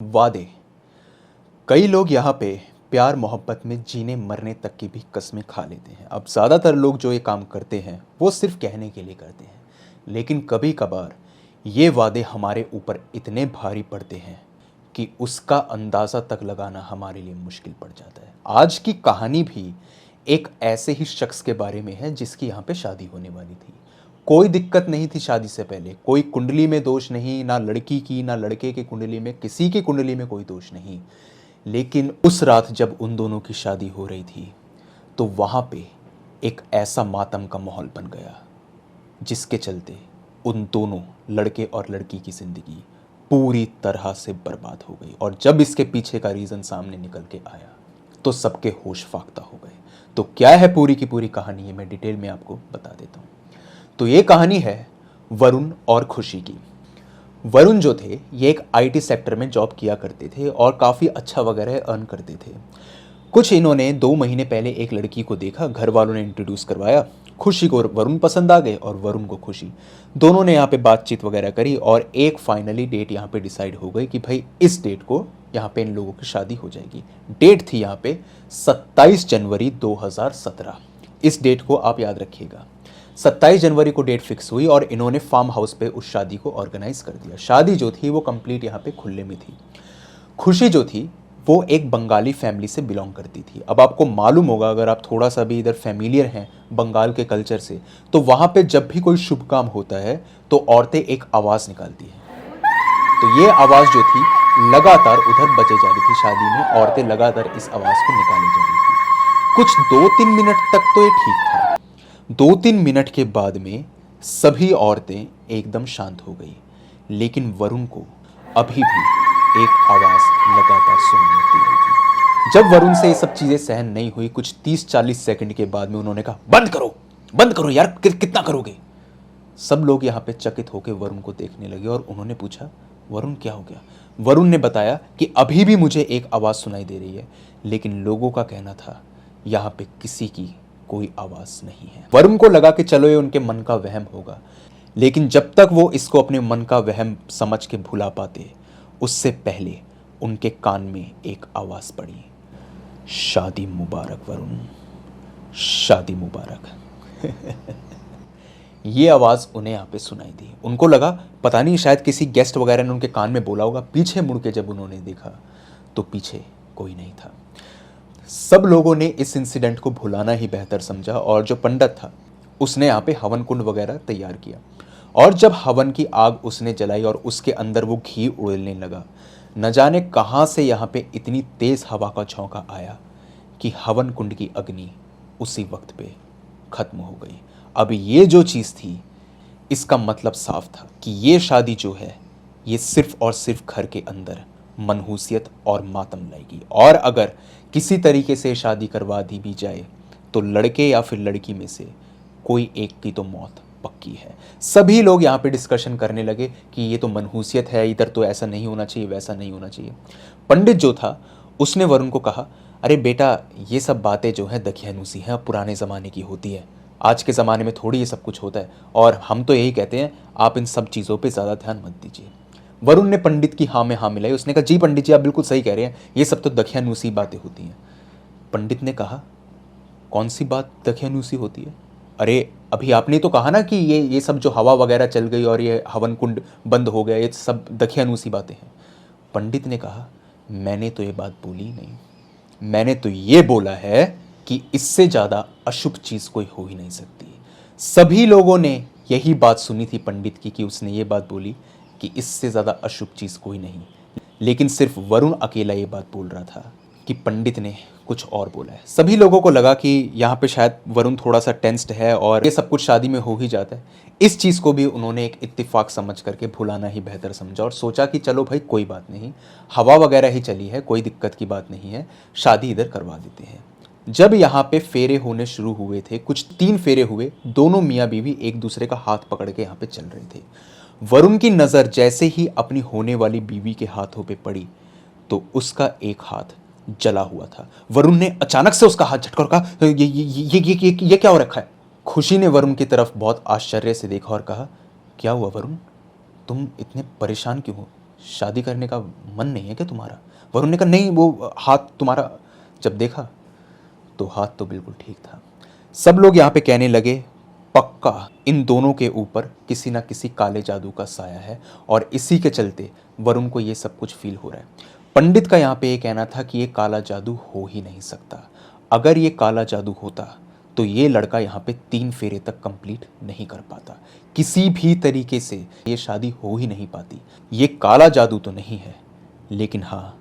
वादे। कई लोग यहाँ पे प्यार मोहब्बत में जीने मरने तक की भी कस्में खा लेते हैं। अब ज़्यादातर लोग जो ये काम करते हैं वो सिर्फ कहने के लिए करते हैं, लेकिन कभी कभार ये वादे हमारे ऊपर इतने भारी पड़ते हैं कि उसका अंदाज़ा तक लगाना हमारे लिए मुश्किल पड़ जाता है। आज की कहानी भी एक ऐसे ही शख्स के बारे में है जिसकी यहाँ पे शादी होने वाली थी। कोई दिक्कत नहीं थी शादी से पहले, कोई कुंडली में दोष नहीं, ना लड़की की ना लड़के की कुंडली में, किसी की कुंडली में कोई दोष नहीं। लेकिन उस रात जब उन दोनों की शादी हो रही थी तो वहाँ पे एक ऐसा मातम का माहौल बन गया जिसके चलते उन दोनों लड़के और लड़की की ज़िंदगी पूरी तरह से बर्बाद हो गई। और जब इसके पीछे का रीज़न सामने निकल के आया तो सबके होश फाख्ता हो गए। तो क्या है पूरी की पूरी कहानी, ये मैं डिटेल में आपको बता देता हूँ। तो ये कहानी है वरुण और खुशी की। वरुण जो थे ये एक आईटी सेक्टर में जॉब किया करते थे और काफ़ी अच्छा वगैरह अर्न करते थे। कुछ इन्होंने 2 महीने पहले एक लड़की को देखा, घर वालों ने इंट्रोड्यूस करवाया। खुशी को वरुण पसंद आ गए और वरुण को खुशी। दोनों ने यहाँ पे बातचीत वगैरह करी और एक फाइनली डेट यहाँ पे डिसाइड हो गई कि भाई इस डेट को यहाँ पे इन लोगों की शादी हो जाएगी। डेट थी यहाँ पे 27 जनवरी 2017। इस डेट को आप याद रखिएगा। 27 जनवरी को डेट फिक्स हुई और इन्होंने फार्म हाउस पे उस शादी को ऑर्गेनाइज कर दिया। शादी जो थी वो कंप्लीट यहाँ पे खुले में थी। खुशी जो थी वो एक बंगाली फैमिली से बिलोंग करती थी। अब आपको मालूम होगा, अगर आप थोड़ा सा भी इधर फैमिलियर हैं बंगाल के कल्चर से, तो वहाँ पे जब भी कोई शुभ काम होता है तो औरतें एक आवाज़ निकालती हैं। तो ये आवाज़ जो थी लगातार उधर बजे जा रही थी। शादी में औरतें लगातार इस आवाज़ को निकाली जा रही थी। कुछ 2-3 मिनट तक तो ये ठीक था। 2-3 मिनट के बाद में सभी औरतें एकदम शांत हो गई, लेकिन वरुण को अभी भी एक आवाज़ लगातार सुनाई दे रही थी। जब वरुण से ये सब चीज़ें सहन नहीं हुई, कुछ 30-40 सेकंड के बाद में उन्होंने कहा बंद करो यार, कितना करोगे। सब लोग यहाँ पे चकित होकर वरुण को देखने लगे और उन्होंने पूछा वरुण क्या हो गया। वरुण ने बताया कि अभी भी मुझे एक आवाज़ सुनाई दे रही है, लेकिन लोगों का कहना था यहाँ पे किसी की कोई आवाज़ नहीं है। वरुण को लगा कि चलो ये उनके मन का वहम होगा, लेकिन जब तक वो इसको अपने मन का वहम समझ के भुला पाते, उससे पहले उनके कान में एक आवाज़ पड़ी, शादी मुबारक वरुण, शादी मुबारक। ये आवाज़ उन्हें यहाँ पे सुनाई दी। उनको लगा पता नहीं शायद किसी गेस्ट वगैरह ने उनके कान में बोला होगा। पीछे मुड़ के जब उन्होंने देखा तो पीछे कोई नहीं था। सब लोगों ने इस इंसिडेंट को भुलाना ही बेहतर समझा और जो पंडित था उसने यहाँ पे हवन कुंड वगैरह तैयार किया। और जब हवन की आग उसने जलाई और उसके अंदर वो घी उड़ने लगा, न जाने कहाँ से यहाँ पे इतनी तेज़ हवा का झोंका आया कि हवन कुंड की अग्नि उसी वक्त पे ख़त्म हो गई। अब ये जो चीज़ थी, इसका मतलब साफ था कि ये शादी जो है ये सिर्फ और सिर्फ घर के अंदर मनहूसियत और मातम लाएगी। और अगर किसी तरीके से शादी करवा दी भी जाए तो लड़के या फिर लड़की में से कोई एक की तो मौत पक्की है। सभी लोग यहाँ पे डिस्कशन करने लगे कि ये तो मनहूसियत है, इधर तो ऐसा नहीं होना चाहिए, वैसा नहीं होना चाहिए। पंडित जो था उसने वरुण को कहा, अरे बेटा ये सब बातें जो है दकियानूसी हैं, पुराने ज़माने की होती है, आज के ज़माने में थोड़ी ये सब कुछ होता है। और हम तो यही कहते हैं आप इन सब चीज़ों पर ज़्यादा ध्यान मत दीजिए। वरुण ने पंडित की हाँ में हाँ मिलाई। उसने कहा जी पंडित जी आप बिल्कुल सही कह रहे हैं, ये सब तो दकियानूसी बातें होती हैं। पंडित ने कहा कौन सी बात दकियानूसी होती है? अरे अभी आपने तो कहा ना कि ये सब जो हवा वगैरह चल गई और ये हवन कुंड बंद हो गया, ये सब दकियानूसी बातें हैं। पंडित ने कहा मैंने तो ये बात बोली नहीं, मैंने तो ये बोला है कि इससे ज़्यादा अशुभ चीज़ कोई हो ही नहीं सकती। सभी लोगों ने यही बात सुनी थी पंडित की कि उसने ये बात बोली कि इससे ज़्यादा अशुभ चीज़ कोई नहीं, लेकिन सिर्फ वरुण अकेला ये बात बोल रहा था कि पंडित ने कुछ और बोला है। सभी लोगों को लगा कि यहाँ पे शायद वरुण थोड़ा सा टेंस्ड है और ये सब कुछ शादी में हो ही जाता है। इस चीज़ को भी उन्होंने एक इत्तेफाक समझ करके भुलाना ही बेहतर समझा और सोचा कि चलो भाई कोई बात नहीं, हवा वगैरह ही चली है, कोई दिक्कत की बात नहीं है, शादी इधर करवा देते हैं। जब यहाँ पे फेरे होने शुरू हुए थे, कुछ 3 फेरे हुए, दोनों मियाँ बीवी एक दूसरे का हाथ पकड़ के यहाँ पे चल रहे थे। वरुण की नज़र जैसे ही अपनी होने वाली बीवी के हाथों पे पड़ी तो उसका एक हाथ जला हुआ था। वरुण ने अचानक से उसका हाथ झटका और कहा ये क्या हो रखा है? खुशी ने वरुण की तरफ बहुत आश्चर्य से देखा और कहा क्या हुआ वरुण, तुम इतने परेशान क्यों हो? शादी करने का मन नहीं है क्या तुम्हारा? वरुण ने कहा नहीं, वो हाथ तुम्हारा, जब देखा तो हाथ तो बिल्कुल ठीक था। सब लोग यहाँ पे कहने लगे पक्का इन दोनों के ऊपर किसी ना किसी काले जादू का साया है और इसी के चलते वरुण को ये सब कुछ फील हो रहा है। पंडित का यहाँ पे ये कहना था कि ये काला जादू हो ही नहीं सकता। अगर ये काला जादू होता तो ये लड़का यहाँ पे 3 फेरे तक कंप्लीट नहीं कर पाता। किसी भी तरीके से ये शादी हो ही नहीं पाती। ये काला जादू तो नहीं है, लेकिन हाँ,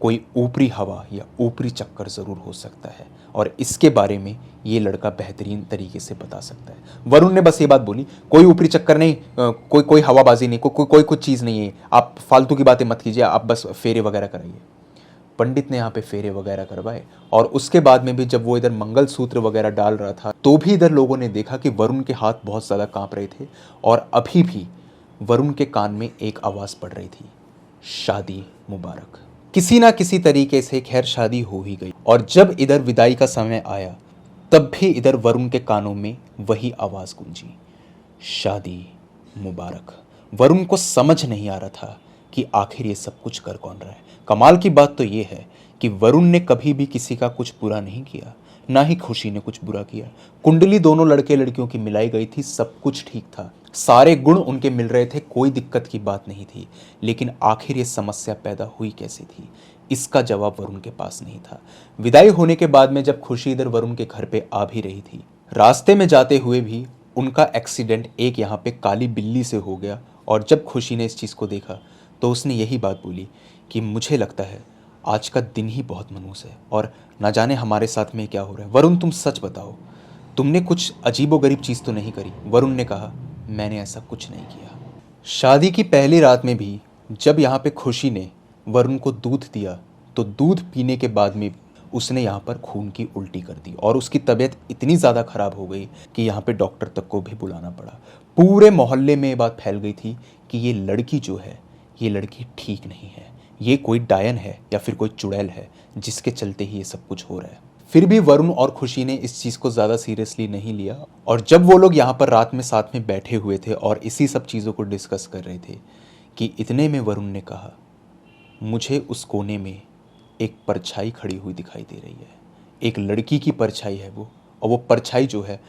कोई ऊपरी हवा या ऊपरी चक्कर ज़रूर हो सकता है और इसके बारे में ये लड़का बेहतरीन तरीके से बता सकता है। वरुण ने बस ये बात बोली, कोई ऊपरी चक्कर नहीं, कोई हवाबाजी नहीं, कोई कुछ चीज़ नहीं है, आप फालतू की बातें मत कीजिए, आप बस फेरे वगैरह कराइए। पंडित ने यहाँ पे फेरे वगैरह करवाए और उसके बाद में भी जब वो इधर मंगलसूत्र वगैरह डाल रहा था तो भी इधर लोगों ने देखा कि वरुण के हाथ बहुत ज़्यादा कांप रहे थे और अभी भी वरुण के कान में एक आवाज़ पड़ रही थी, शादी मुबारक। किसी ना किसी तरीके से खैर शादी हो ही गई और जब इधर विदाई का समय आया तब भी इधर वरुण के कानों में वही आवाज़ गूंजी, शादी मुबारक। वरुण को समझ नहीं आ रहा था कि आखिर ये सब कुछ कर कौन रहा है। कमाल की बात तो ये है कि वरुण ने कभी भी किसी का कुछ बुरा नहीं किया, ना ही खुशी ने कुछ बुरा किया। कुंडली दोनों लड़के लड़कियों की मिलाई गई थी, सब कुछ ठीक था, सारे गुण उनके मिल रहे थे, कोई दिक्कत की बात नहीं थी। लेकिन आखिर ये समस्या पैदा हुई कैसे थी, इसका जवाब वरुण के पास नहीं था। विदाई होने के बाद में जब खुशी इधर वरुण के घर पे आ भी रही थी, रास्ते में जाते हुए भी उनका एक्सीडेंट एक यहाँ पे काली बिल्ली से हो गया और जब खुशी ने इस चीज़ को देखा तो उसने यही बात बोली कि मुझे लगता है आज का दिन ही बहुत मनहूस है और ना जाने हमारे साथ में क्या हो रहा है। वरुण तुम सच बताओ, तुमने कुछ अजीबोगरीब चीज़ तो नहीं करी? वरुण ने कहा मैंने ऐसा कुछ नहीं किया। शादी की पहली रात में भी जब यहाँ पे खुशी ने वरुण को दूध दिया तो दूध पीने के बाद में उसने यहाँ पर खून की उल्टी कर दी और उसकी तबीयत इतनी ज़्यादा ख़राब हो गई कि यहाँ पे डॉक्टर तक को भी बुलाना पड़ा। पूरे मोहल्ले में ये बात फैल गई थी कि ये लड़की जो है, ये लड़की ठीक नहीं है, ये कोई डायन है या फिर कोई चुड़ैल है जिसके चलते ही ये सब कुछ हो रहा है। फिर भी वरुण और खुशी ने इस चीज़ को ज़्यादा सीरियसली नहीं लिया और जब वो लोग यहाँ पर रात में साथ में बैठे हुए थे और इसी सब चीज़ों को डिस्कस कर रहे थे कि इतने में वरुण ने कहा, मुझे उस कोने में एक परछाई खड़ी हुई दिखाई दे रही है, एक लड़की की परछाई है वो, और वो परछाई जो है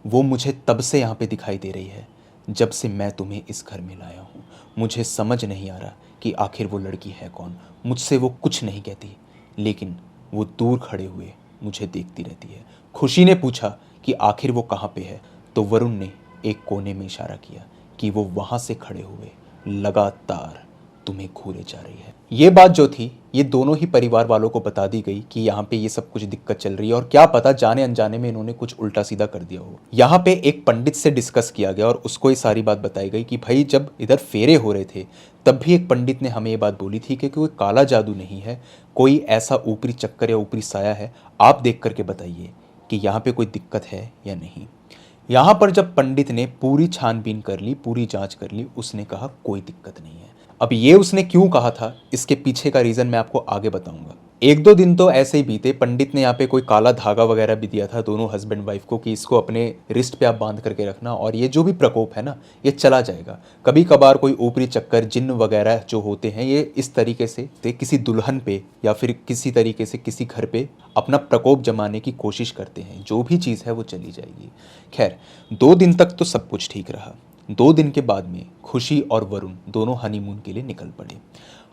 वो मुझे तब से यहाँ पे दिखाई दे रही है जब से मैं तुम्हें इस घर में लाया हूँ। मुझे समझ नहीं आ रहा कि आखिर वो लड़की है कौन। मुझसे वो कुछ नहीं कहती, लेकिन वो दूर खड़े हुए मुझे देखती रहती है। खुशी ने पूछा कि आखिर वो कहाँ पे है, तो वरुण ने एक कोने में इशारा किया कि वो वहाँ से खड़े हुए लगातार तुम्हें घूरे जा रही है। ये बात जो थी ये दोनों ही परिवार वालों को बता दी गई कि यहाँ पे ये सब कुछ दिक्कत चल रही है और क्या पता जाने अनजाने में इन्होंने कुछ उल्टा सीधा कर दिया हो। यहाँ पे एक पंडित से डिस्कस किया गया और उसको ये सारी बात बताई गई कि भाई जब इधर फेरे हो रहे थे तब भी एक पंडित ने हमें ये बात बोली थी कि कोई काला जादू नहीं है, कोई ऐसा ऊपरी चक्कर या ऊपरी साया है, आप देख करके बताइए कि यहाँ पे कोई दिक्कत है या नहीं। यहाँ पर जब पंडित ने पूरी छानबीन कर ली, पूरी जांच कर ली, उसने कहा कोई दिक्कत नहीं है। अब ये उसने क्यों कहा था, इसके पीछे का रीज़न मैं आपको आगे बताऊंगा। 1-2 दिन तो ऐसे ही बीते। पंडित ने यहाँ पे कोई काला धागा वगैरह भी दिया था दोनों हस्बैंड वाइफ को कि इसको अपने रिस्ट पे आप बांध करके रखना और ये जो भी प्रकोप है ना ये चला जाएगा। कभी कभार कोई ऊपरी चक्कर, जिन्न वगैरह जो होते हैं ये इस तरीके से किसी दुल्हन पे या फिर किसी तरीके से किसी घर पे अपना प्रकोप जमाने की कोशिश करते हैं। जो भी चीज़ है वो चली जाएगी। खैर 2 दिन तक तो सब कुछ ठीक रहा। 2 दिन के बाद में खुशी और वरुण दोनों हनीमून के लिए निकल पड़े।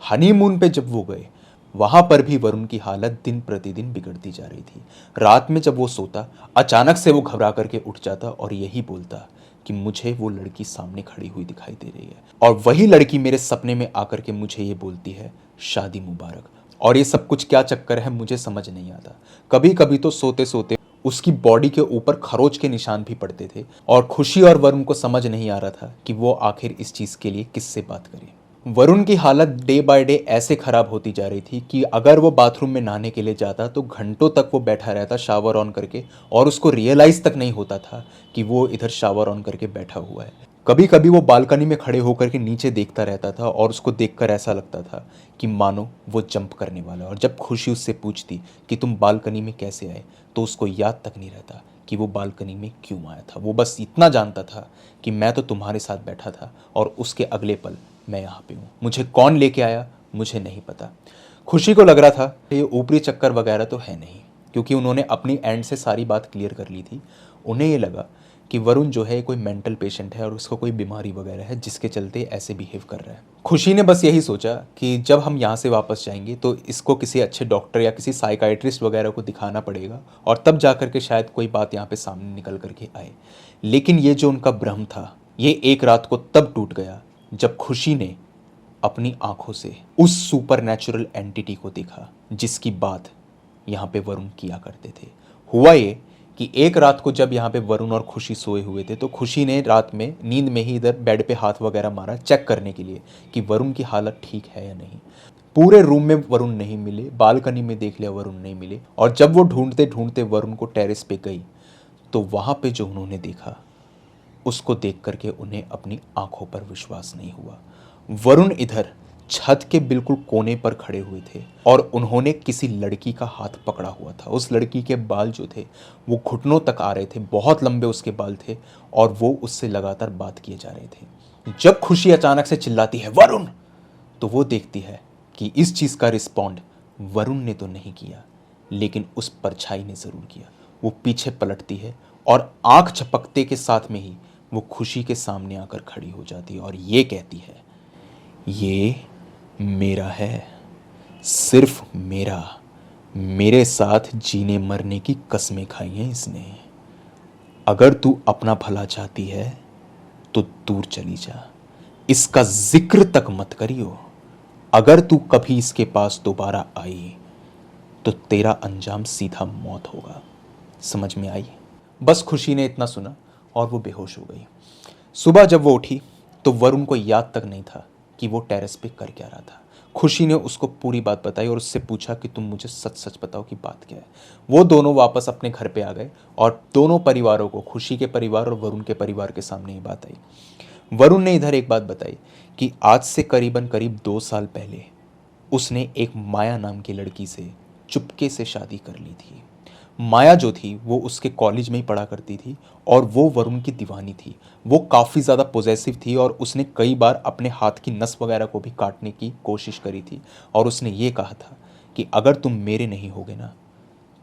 हनीमून पे जब वो गए वहाँ पर भी वरुण की हालत दिन प्रतिदिन बिगड़ती जा रही थी। रात में जब वो सोता अचानक से वो घबरा करके उठ जाता और यही बोलता कि मुझे वो लड़की सामने खड़ी हुई दिखाई दे रही है और वही लड़की मेरे सपने में आकर के मुझे ये बोलती है शादी मुबारक। और ये सब कुछ क्या चक्कर है मुझे समझ नहीं आता। कभी कभी तो सोते सोते उसकी बॉडी के ऊपर खरोच के निशान भी पड़ते थे और खुशी और वरुण को समझ नहीं आ रहा था कि वो आखिर इस चीज़ के लिए किससे बात करे। वरुण की हालत डे बाय डे ऐसे ख़राब होती जा रही थी कि अगर वो बाथरूम में नहाने के लिए जाता तो घंटों तक वो बैठा रहता शावर ऑन करके और उसको रियलाइज़ तक नहीं होता था कि वो इधर शावर ऑन करके बैठा हुआ है। कभी कभी वो बालकनी में खड़े होकर के नीचे देखता रहता था और उसको देखकर ऐसा लगता था कि मानो वो जंप करने वाला है। और जब खुशी उससे पूछती कि तुम बालकनी में कैसे आए तो उसको याद तक नहीं रहता कि वो बालकनी में क्यों आया था। वो बस इतना जानता था कि मैं तो तुम्हारे साथ बैठा था और उसके अगले पल मैं यहाँ पे हूँ। मुझे कौन लेके आया मुझे नहीं पता। खुशी को लग रहा था ये ऊपरी चक्कर वगैरह तो है नहीं, क्योंकि उन्होंने अपनी एंड से सारी बात क्लियर कर ली थी। उन्हें ये लगा कि वरुण जो है कोई मेंटल पेशेंट है और उसको कोई बीमारी वगैरह है जिसके चलते ऐसे बिहेव कर रहा है। खुशी ने बस यही सोचा कि जब हम यहाँ से वापस जाएंगे तो इसको किसी अच्छे डॉक्टर या किसी साइकाइट्रिस्ट वगैरह को दिखाना पड़ेगा और तब जा कर के शायद कोई बात यहाँ पे सामने निकल करके आए। लेकिन ये जो उनका भ्रम था ये एक रात को तब टूट गया जब खुशी ने अपनी आंखों से उस सुपरनैचुरल एंटिटी को देखा जिसकी बात यहाँ पे वरुण किया करते थे। हुआ ये कि एक रात को जब यहाँ पे वरुण और खुशी सोए हुए थे तो खुशी ने रात में नींद में ही इधर बेड पे हाथ वगैरह मारा चेक करने के लिए कि वरुण की हालत ठीक है या नहीं। पूरे रूम में वरुण नहीं मिले, बालकनी में देख लिया वरुण नहीं मिले, और जब वो ढूंढते ढूंढते वरुण को टेरेस पे गई तो वहाँ पे जो उन्होंने देखा उसको देख करके उन्हें अपनी आंखों पर विश्वास नहीं हुआ। वरुण इधर छत के बिल्कुल कोने पर खड़े हुए थे और उन्होंने किसी लड़की का हाथ पकड़ा हुआ था। उस लड़की के बाल जो थे वो घुटनों तक आ रहे थे, बहुत लंबे उसके बाल थे और वो उससे लगातार बात किए जा रहे थे। जब खुशी अचानक से चिल्लाती है वरुण, तो वो देखती है कि इस चीज़ का रिस्पॉन्ड वरुण ने तो नहीं किया लेकिन उस परछाई ने ज़रूर किया। वो पीछे पलटती है और आंख झपकते के साथ में ही वो खुशी के सामने आकर खड़ी हो जाती है और ये कहती है, ये मेरा है, सिर्फ मेरा। मेरे साथ जीने मरने की कस्में खाई हैं इसने। अगर तू अपना भला चाहती है तो दूर चली जा, इसका जिक्र तक मत करियो। अगर तू कभी इसके पास दोबारा आई तो तेरा अंजाम सीधा मौत होगा। समझ में आई? बस खुशी ने इतना सुना और वो बेहोश हो गई। सुबह जब वो उठी तो वरुण को याद तक नहीं था कि वो टेरेस पे कर क्या रहा था। खुशी ने उसको पूरी बात बताई और उससे पूछा कि तुम मुझे सच सच बताओ कि बात क्या है। वो दोनों वापस अपने घर पे आ गए और दोनों परिवारों को, खुशी के परिवार और वरुण के परिवार के सामने ये बात आई। वरुण ने इधर एक बात बताई कि आज से करीब 2 साल पहले उसने एक माया नाम की लड़की से चुपके से शादी कर ली थी। माया जो थी वो उसके कॉलेज में ही पढ़ा करती थी और वो वरुण की दीवानी थी। वो काफ़ी ज़्यादा पॉजेसिव थी और उसने कई बार अपने हाथ की नस वगैरह को भी काटने की कोशिश करी थी और उसने ये कहा था कि अगर तुम मेरे नहीं होगे ना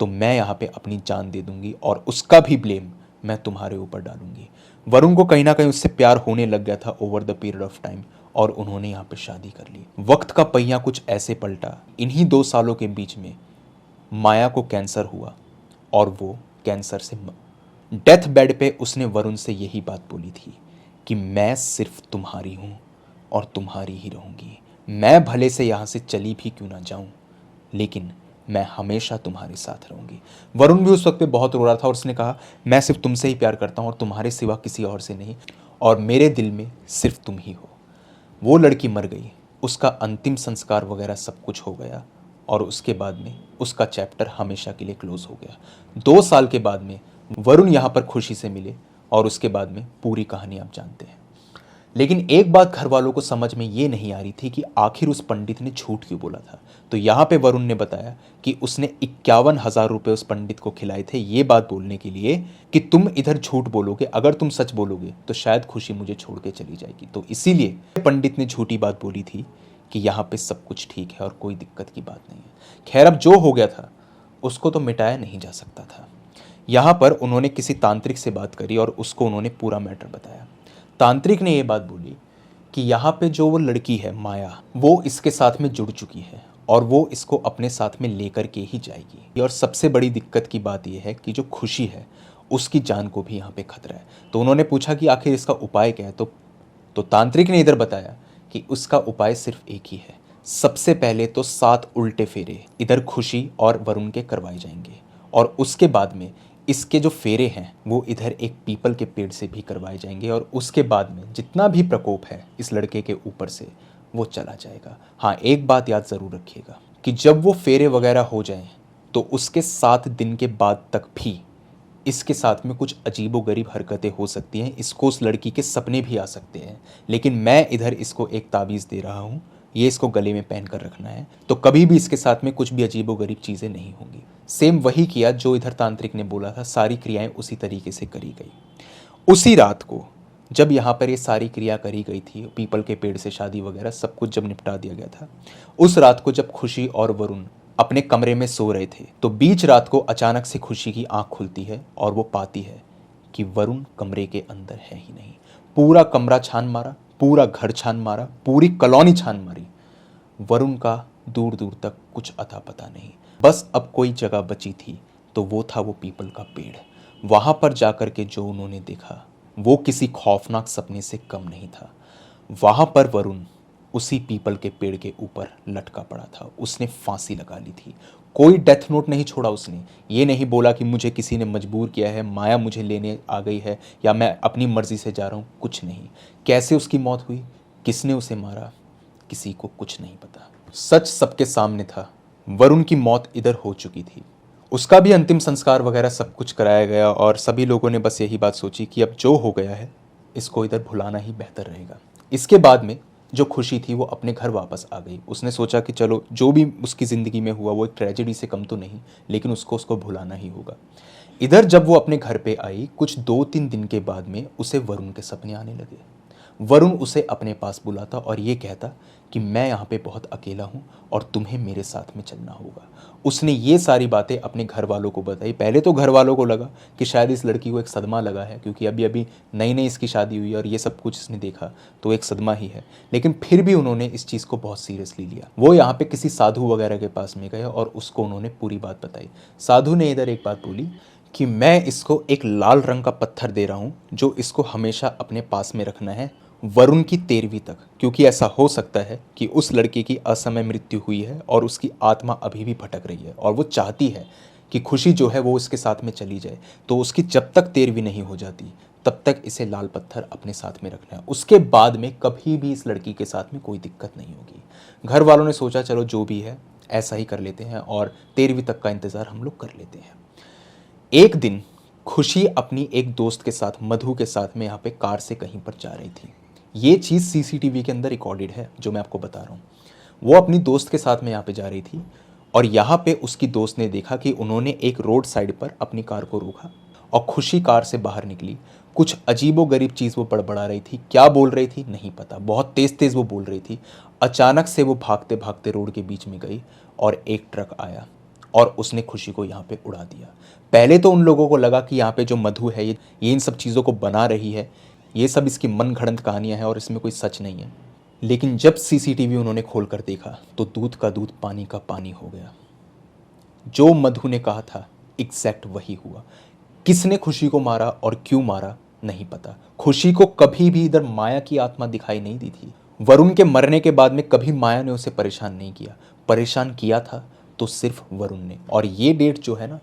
तो मैं यहाँ पे अपनी जान दे दूंगी और उसका भी ब्लेम मैं तुम्हारे ऊपर डालूंगी। वरुण को कहीं ना कहीं उससे प्यार होने लग गया था over the period of time और उन्होंने यहाँ पे शादी कर ली। वक्त का पहिया कुछ ऐसे पलटा, इन्हीं 2 सालों के बीच में माया को कैंसर हुआ और वो कैंसर से डेथ बेड पे उसने वरुण से यही बात बोली थी कि मैं सिर्फ तुम्हारी हूँ और तुम्हारी ही रहूँगी। मैं भले से यहाँ से चली भी क्यों ना जाऊँ लेकिन मैं हमेशा तुम्हारे साथ रहूँगी। वरुण भी उस वक्त पे बहुत रो रहा था और उसने कहा, मैं सिर्फ तुमसे ही प्यार करता हूँ और तुम्हारे सिवा किसी और से नहीं, और मेरे दिल में सिर्फ तुम ही हो। वो लड़की मर गई, उसका अंतिम संस्कार वगैरह सब कुछ हो गया और उसके बाद में उसका चैप्टर हमेशा के लिए क्लोज हो गया। 2 साल के बाद में वरुण यहाँ पर खुशी से मिले और उसके बाद में पूरी कहानी आप जानते हैं। लेकिन एक बात घर वालों को समझ में ये नहीं आ रही थी कि आखिर उस पंडित ने झूठ क्यों बोला था। तो यहाँ पे वरुण ने बताया कि उसने 51,000 रुपये उस पंडित को खिलाए थे ये बात बोलने के लिए कि तुम इधर झूठ बोलोगे, अगर तुम सच बोलोगे तो शायद खुशी मुझे छोड़ के चली जाएगी। तो इसीलिए पंडित ने झूठी बात बोली थी कि यहाँ पे सब कुछ ठीक है और कोई दिक्कत की बात नहीं है। खैर, अब जो हो गया था उसको तो मिटाया नहीं जा सकता था। यहाँ पर उन्होंने किसी तांत्रिक से बात करी और उसको उन्होंने पूरा मैटर बताया। तांत्रिक ने ये बात बोली कि यहाँ पे जो वो लड़की है माया, वो इसके साथ में जुड़ चुकी है और वो इसको अपने साथ में लेकर के ही जाएगी। और सबसे बड़ी दिक्कत की बात यह है कि जो खुशी है उसकी जान को भी यहाँ पे खतरा है। तो उन्होंने पूछा कि आखिर इसका उपाय क्या है। तो तांत्रिक ने इधर बताया कि उसका उपाय सिर्फ एक ही है। सबसे पहले तो 7 उल्टे फेरे इधर खुशी और वरुण के करवाए जाएंगे और उसके बाद में इसके जो फेरे हैं वो इधर एक पीपल के पेड़ से भी करवाए जाएंगे और उसके बाद में जितना भी प्रकोप है इस लड़के के ऊपर से वो चला जाएगा। हाँ, एक बात याद ज़रूर रखिएगा कि जब वो फेरे वगैरह हो जाएं तो उसके 7 दिन के बाद तक भी इसके साथ में कुछ अजीबोगरीब हरकतें हो सकती हैं। इसको उस लड़की के सपने भी आ सकते हैं। लेकिन मैं इधर इसको एक ताबीज़ दे रहा हूँ, ये इसको गले में पहन कर रखना है, तो कभी भी इसके साथ में कुछ भी अजीबोगरीब चीज़ें नहीं होंगी। सेम वही किया जो इधर तांत्रिक ने बोला था, सारी क्रियाएं उसी तरीके से करी गई। उसी रात को जब यहाँ पर ये सारी क्रिया करी गई थी, पीपल के पेड़ से शादी वगैरह सब कुछ जब निपटा दिया गया था, उस रात को जब खुशी और वरुण अपने कमरे में सो रहे थे, तो बीच रात को अचानक से खुशी की आंख खुलती है और वो पाती है कि वरुण कमरे के अंदर है ही नहीं। पूरा कमरा छान मारा, पूरा घर छान मारा, पूरी कॉलोनी छान मारी, वरुण का दूर दूर तक कुछ अता पता नहीं। बस अब कोई जगह बची थी तो वो था वो पीपल का पेड़। वहां पर जाकर के जो उन्होंने देखा वो किसी खौफनाक सपने से कम नहीं था। वहां पर वरुण उसी पीपल के पेड़ के ऊपर लटका पड़ा था। उसने फांसी लगा ली थी। कोई डेथ नोट नहीं छोड़ा उसने। ये नहीं बोला कि मुझे किसी ने मजबूर किया है, माया मुझे लेने आ गई है या मैं अपनी मर्जी से जा रहा हूँ, कुछ नहीं। कैसे उसकी मौत हुई, किसने उसे मारा, किसी को कुछ नहीं पता। सच सबके सामने था, वरुण की मौत इधर हो चुकी थी। उसका भी अंतिम संस्कार वगैरह सब कुछ कराया गया और सभी लोगों ने बस यही बात सोची कि अब जो हो गया है इसको इधर भुलाना ही बेहतर रहेगा। इसके बाद में जो खुशी थी वो अपने घर वापस आ गई। उसने सोचा कि चलो जो भी उसकी ज़िंदगी में हुआ वो एक ट्रेजेडी से कम तो नहीं, लेकिन उसको भुलाना ही होगा। इधर जब वो अपने घर पे आई, कुछ 2-3 दिन के बाद में उसे वरुण के सपने आने लगे। वरुण उसे अपने पास बुलाता और ये कहता कि मैं यहाँ पे बहुत अकेला हूँ और तुम्हें मेरे साथ में चलना होगा। उसने ये सारी बातें अपने घर वालों को बताई। पहले तो घर वालों को लगा कि शायद इस लड़की को एक सदमा लगा है, क्योंकि अभी अभी नई नई इसकी शादी हुई है और ये सब कुछ इसने देखा तो एक सदमा ही है। लेकिन फिर भी उन्होंने इस चीज़ को बहुत सीरियसली लिया। वो यहाँ पे किसी साधु वगैरह के पास में गए और उसको उन्होंने पूरी बात बताई। साधु ने इधर एक बात बोली कि मैं इसको एक लाल रंग का पत्थर दे रहा हूँ जो इसको हमेशा अपने पास में रखना है वरुण की 13वीं तक, क्योंकि ऐसा हो सकता है कि उस लड़के की असमय मृत्यु हुई है और उसकी आत्मा अभी भी भटक रही है और वो चाहती है कि खुशी जो है वो उसके साथ में चली जाए। तो उसकी जब तक 13वीं नहीं हो जाती तब तक इसे लाल पत्थर अपने साथ में रखना है। उसके बाद में कभी भी इस लड़की के साथ में कोई दिक्कत नहीं होगी। घर वालों ने सोचा चलो जो भी है ऐसा ही कर लेते हैं और 13वीं तक का इंतज़ार हम लोग कर लेते हैं। एक दिन खुशी अपनी एक दोस्त के साथ, मधु के साथ में यहाँ पे कार से कहीं पर जा रही थी। ये चीज़ सीसीटीवी के अंदर रिकॉर्डेड है जो मैं आपको बता रहा हूँ। वो अपनी दोस्त के साथ में यहाँ पे जा रही थी और यहाँ पे उसकी दोस्त ने देखा कि उन्होंने एक रोड साइड पर अपनी कार को रोका और खुशी कार से बाहर निकली। कुछ अजीबोगरीब चीज़ वो बड़बड़ा रही थी, क्या बोल रही थी नहीं पता, बहुत तेज़ तेज़ वो बोल रही थी। अचानक से वो भागते भागते रोड के बीच में गई और एक ट्रक आया और उसने खुशी को यहाँ पे उड़ा दिया। पहले तो उन लोगों को लगा कि यहाँ पे जो मधु है ये इन सब चीज़ों को बना रही है, ये सब इसकी मन घड़ंत कहानियाँ हैं और इसमें कोई सच नहीं है। लेकिन जब सीसीटीवी उन्होंने खोल कर देखा तो दूध का दूध पानी का पानी हो गया। जो मधु ने कहा था एग्जैक्ट वही हुआ। किसने खुशी को मारा और क्यों मारा नहीं पता। खुशी को कभी भी इधर माया की आत्मा दिखाई नहीं दी थी। वरुण के मरने के बाद में कभी माया ने उसे परेशान नहीं किया। परेशान किया था तो सिर्फ वरुण ने। और ये डेट जो है ना,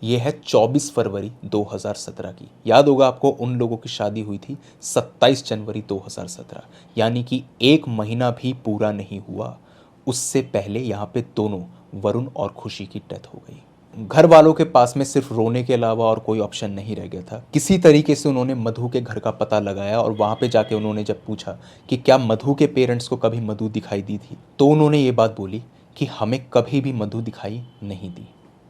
ये है 24 फरवरी 2017 की। याद होगा आपको, उन लोगों की शादी हुई थी 27 जनवरी 2017, यानी कि एक महीना भी पूरा नहीं हुआ उससे पहले यहाँ पे दोनों वरुण और खुशी की डेथ हो गई। घर वालों के पास में सिर्फ रोने के अलावा और कोई ऑप्शन नहीं रह गया था। किसी तरीके से उन्होंने मधु के घर का पता लगाया और वहाँ पे जाके उन्होंने जब पूछा कि क्या मधु के पेरेंट्स को कभी मधु दिखाई दी थी, तो उन्होंने ये बात बोली कि हमें कभी भी मधु दिखाई नहीं दी।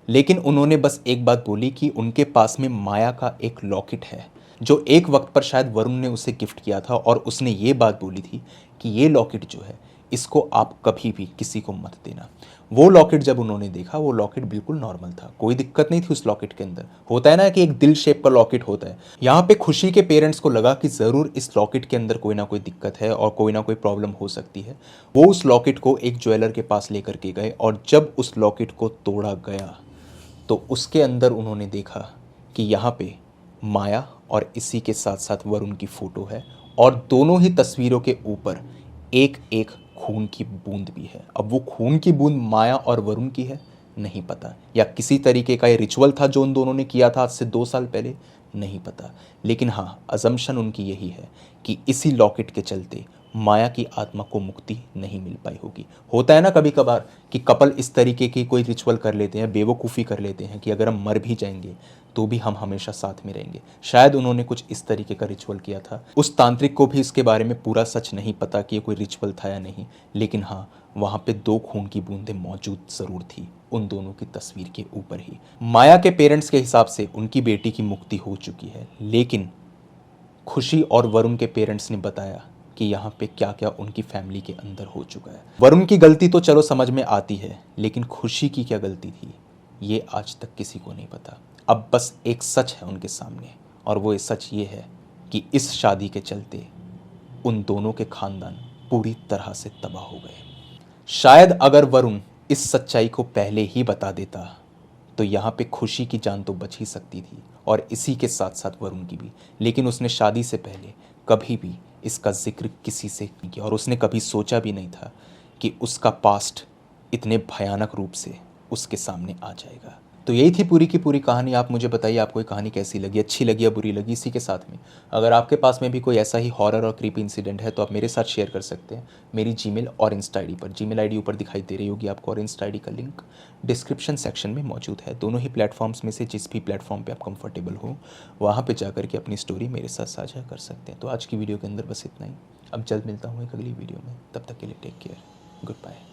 लेकिन उन्होंने बस एक बात बोली कि उनके पास में माया का एक लॉकेट है जो एक वक्त पर शायद वरुण ने उसे गिफ्ट किया था और उसने ये बात बोली थी कि ये लॉकेट जो है इसको आप कभी भी किसी को मत देना। वो लॉकेट जब उन्होंने देखा, वो लॉकेट बिल्कुल नॉर्मल था, कोई दिक्कत नहीं थी उस लॉकेट के अंदर। होता है ना कि एक दिल शेप का लॉकेट होता है। यहाँ पे खुशी के पेरेंट्स को लगा कि ज़रूर इस लॉकेट के अंदर कोई ना कोई दिक्कत है और कोई ना कोई प्रॉब्लम हो सकती है। वो उस लॉकेट को एक ज्वेलर के पास लेकर के गए और जब उस लॉकेट को तोड़ा गया तो उसके अंदर उन्होंने देखा कि यहाँ पे माया और इसी के साथ साथ वरुण की फ़ोटो है और दोनों ही तस्वीरों के ऊपर एक एक खून की बूंद भी है। अब वो खून की बूंद माया और वरुण की है नहीं पता, या किसी तरीके का ये रिचुअल था जो उन दोनों ने किया था आज से 2 साल पहले नहीं पता। लेकिन हाँ, अजम्पशन उनकी यही है कि इसी लॉकेट के चलते माया की आत्मा को मुक्ति नहीं मिल पाई होगी। होता है ना कभी कभार कि कपल इस तरीके की कोई रिचुअल कर लेते हैं, बेवकूफ़ी कर लेते हैं कि अगर हम मर भी जाएंगे तो भी हम हमेशा साथ में रहेंगे। शायद उन्होंने कुछ इस तरीके का रिचुअल किया था। उस तांत्रिक को भी इसके बारे में पूरा सच नहीं पता कि ये कोई रिचुअल था या नहीं, लेकिन हाँ, वहाँ पे 2 खून की बूंदें मौजूद ज़रूर थी उन दोनों की तस्वीर के ऊपर ही। माया के पेरेंट्स के हिसाब से उनकी बेटी की मुक्ति हो चुकी है, लेकिन खुशी और वरुण के पेरेंट्स ने बताया कि यहाँ पे क्या क्या उनकी फैमिली के अंदर हो चुका है। वरुण की गलती तो चलो समझ में आती है, लेकिन खुशी की क्या गलती थी ये आज तक किसी को नहीं पता। अब बस एक सच है उनके सामने, और वो सच ये है कि इस शादी के चलते उन दोनों के खानदान पूरी तरह से तबाह हो गए। शायद अगर वरुण इस सच्चाई को पहले ही बता देता तो यहाँ पे खुशी की जान तो बच ही सकती थी, और इसी के साथ साथ वरुण की भी। लेकिन उसने शादी से पहले कभी भी इसका जिक्र किसी से नहीं किया, और उसने कभी सोचा भी नहीं था कि उसका पास्ट इतने भयानक रूप से उसके सामने आ जाएगा। तो यही थी पूरी की पूरी कहानी। आप मुझे बताइए आपको ये कहानी कैसी लगी, अच्छी लगी या बुरी लगी। इसी के साथ में अगर आपके पास में भी कोई ऐसा ही हॉरर और क्रीपी इंसिडेंट है तो आप मेरे साथ शेयर कर सकते हैं मेरी जीमेल और इंस्टा आईडी पर। जीमेल आईडी ऊपर दिखाई दे रही होगी आपको, और इंस्टा आईडी का लिंक डिस्क्रिप्शन सेक्शन में मौजूद है। दोनों ही प्लेटफॉर्म्स में से जिस भी प्लेटफॉर्म पर आप कंफर्टेबल हो वहाँ पर जा के अपनी स्टोरी मेरे साथ साझा कर सकते हैं। तो आज की वीडियो के अंदर बस इतना ही। अब जल्द मिलता हूँ एक अगली वीडियो में, तब तक के लिए टेक केयर, गुड बाय।